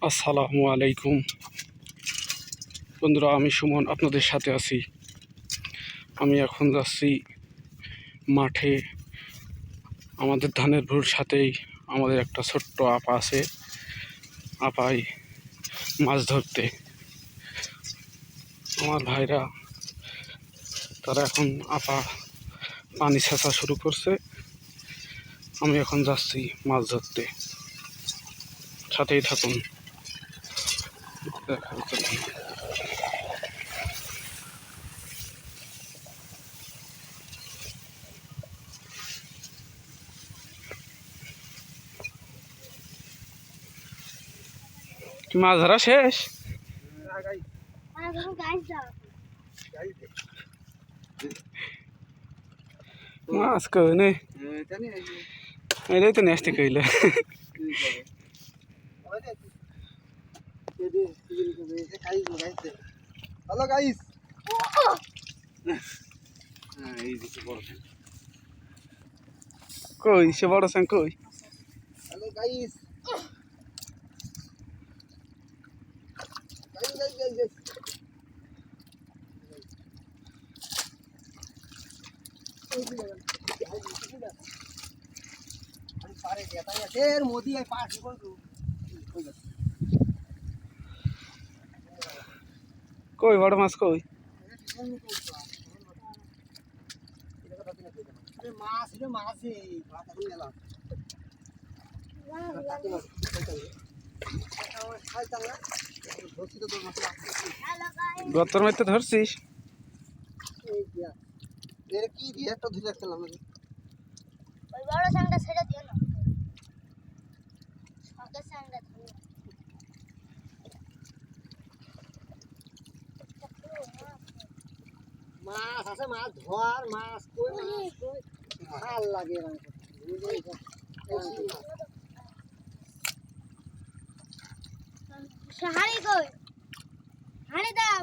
আসসালামু আলাইকুম বন্ধুরা, আমি সুমন আপনাদের সাথে আছি। আমি এখন যাচ্ছি মাঠে। আমাদের ধানের ভুঁড়ির সাথেই আমাদের একটা ছোট্ট আপা আছে। আপাই মাছ ধরতে। আমার ভাইরা তারা এখন আপা পানি ছেঁচা শুরু করছে। আমি এখন যাচ্ছি মাছ ধরতে, সাথেই থাকুন। দেখা হচ্ছে। কি মাছ ধরা শেষ? মাছ কই নে, এটাই তো নেস্টি কইলে। হ্যালো গাইস, কই সে বড় স্যাং কই? হ্যালো গাইস, মোদি পাঁচ কই বড় মাছ কই? মাছ মাছ গতর মধ্যে ধরছিস? কি দিয়ে একটা ধরে রাখলাম ওই বড় সাংটা ছেড়ে দিও না, শখের সাংটা ধরো। মাছ আছে, মাছ ধর, মাছ কই, মাছ কই, ভাল লাগে হাড়ি কই, হাড়ি দাও।